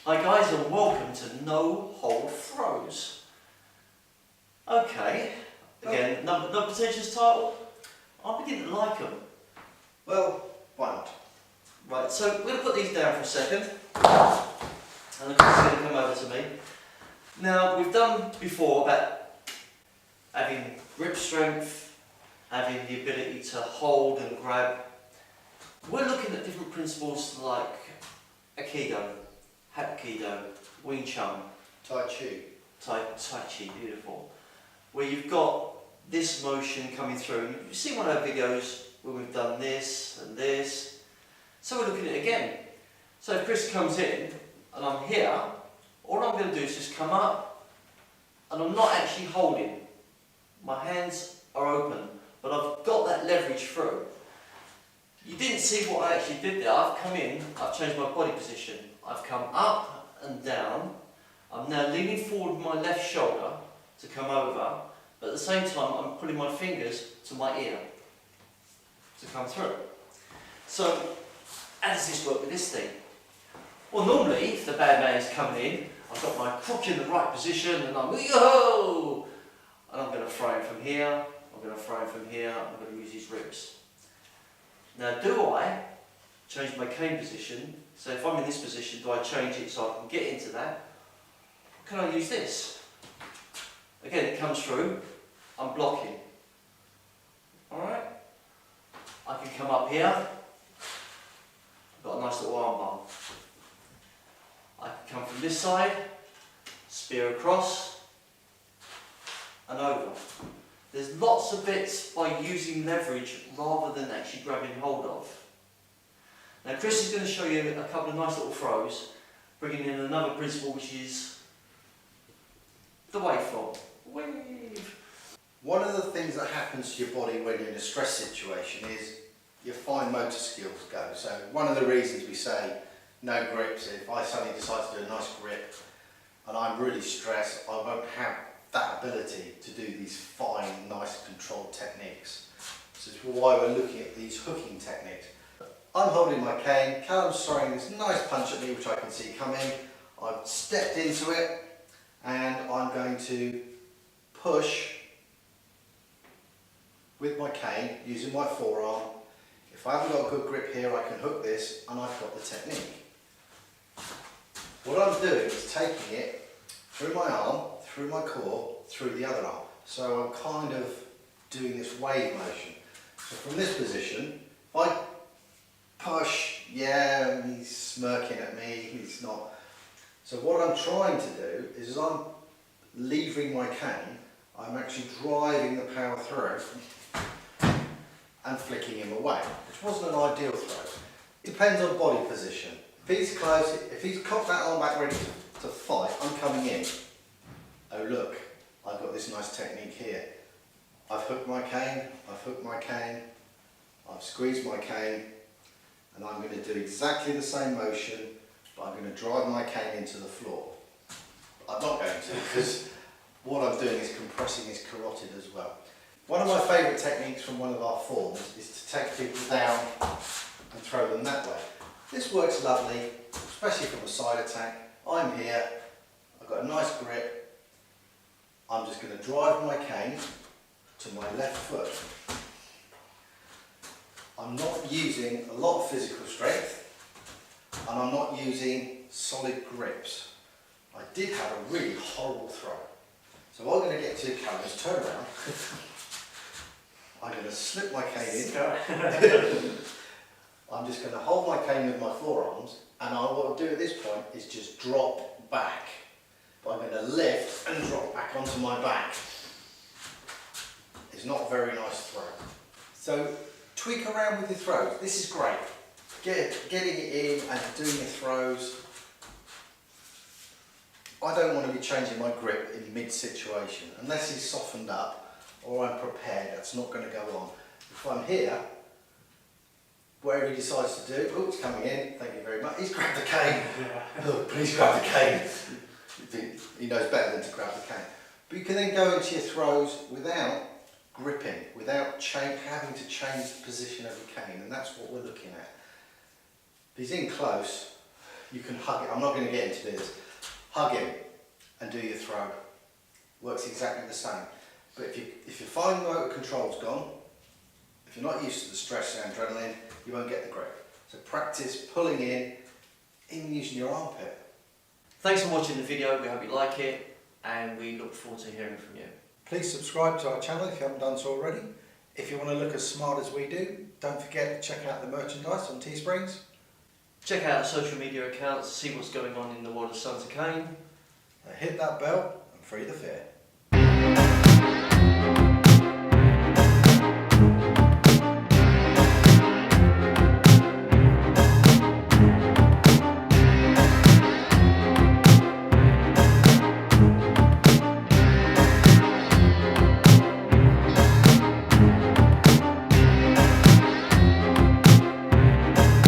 Hi guys and welcome to No Hold Throws. Okay, again, no pretentious title. I'm beginning to like them. Well, why not? Right, so we're going to put these down for a second. And the Chris is going to come over to me. Now, we've done before about having grip strength, having the ability to hold and grab. We're looking at different principles like Aikido, Hapkido, Wing Chun, Tai Chi. Tai Chi, beautiful. Where you've got this motion coming through. You've seen one of our videos where we've done this and this. So we're looking at it again. So if Chris comes in and I'm here, all I'm going to do is just come up and I'm not actually holding. My hands are open, but I've got that leverage through. You didn't see what I actually did there. I've come in, I've changed my body position. I've come up and down. I'm now leaning forward with my left shoulder to come over, but at the same time I'm putting my fingers to my ear to come through. So, how does this work with this thing? Well, normally, if the bad man is coming in, I've got my crook in the right position and I'm yo, and I'm going to throw him from here, I'm going to throw him from here, I'm going to use his ribs. Now, do I change my cane position? So if I'm in this position, do I change it so I can get into that? Or can I use this? Again, it comes through, I'm blocking. Alright? I can come up here, I've got a nice little arm bar. I can come from this side, spear across, and over. There's lots of bits by using leverage rather than actually grabbing hold of. Now Chris is going to show you a couple of nice little throws, bringing in another principle which is the waveform. Wave. One of the things that happens to your body when you're in a stress situation is your fine motor skills go. So one of the reasons we say no grips, if I suddenly decide to do a nice grip and I'm really stressed, I won't have that ability to do these fine, nice controlled techniques. This is why we're looking at these hooking techniques. I'm holding my cane, Callum's throwing this nice punch at me which I can see coming. I've stepped into it and I'm going to push with my cane using my forearm. If I haven't got a good grip here, I can hook this and I've got the technique. What I'm doing is taking it through my arm, through my core, through the other arm. So I'm kind of doing this wave motion. So from this position, if I push, yeah, he's smirking at me, he's not. So what I'm trying to do is as I'm levering my cane, I'm actually driving the power through and flicking him away, which wasn't an ideal throw. Depends on body position. If he's close, if he's cocked that arm back ready to fight, I'm coming in. Oh look, I've got this nice technique here. I've hooked my cane, I've squeezed my cane, and I'm going to do exactly the same motion, but I'm going to drive my cane into the floor. I'm not going to, because what I'm doing is compressing his carotid as well. One of my favourite techniques from one of our forms is to take people down and throw them that way. This works lovely, especially from a side attack. I'm here, I've got a nice grip. I'm just going to drive my cane to my left foot. I'm not using a lot of physical strength and I'm not using solid grips. I did have a really horrible throw. So what I'm going to get to, Callum, is turn around. I'm going to slip my cane in. I'm just going to hold my cane with my forearms and what I'll do at this point is just drop back. But I'm going to lift and drop back onto my back. It's not a very nice throw. So tweak around with your throws. This is great. Getting it in and doing your throws. I don't want to be changing my grip in mid-situation. Unless he's softened up or I'm prepared, that's not going to go on. If I'm here, whatever he decides to do, oh, it's coming in, thank you very much. He's grabbed the cane. Oh, please grab the cane. He knows better than to grab the cane. But you can then go into your throws without gripping, without having to change the position of your cane, and that's what we're looking at. If he's in close, You can hug it. I'm not going to get into this. Hug him and do your throw. Works exactly the same. But if you find the motor control's gone, if you're not used to the stress and adrenaline, you won't get the grip. So practice pulling in, even using your armpit. Thanks for watching the video, we hope you like it, and we look forward to hearing from you. Please subscribe to our channel if you haven't done so already. If you want to look as smart as we do, don't forget to check out the merchandise on Teesprings. Check out our social media accounts, see what's going on in the world of uk.Cane. Hit that bell and free the fear.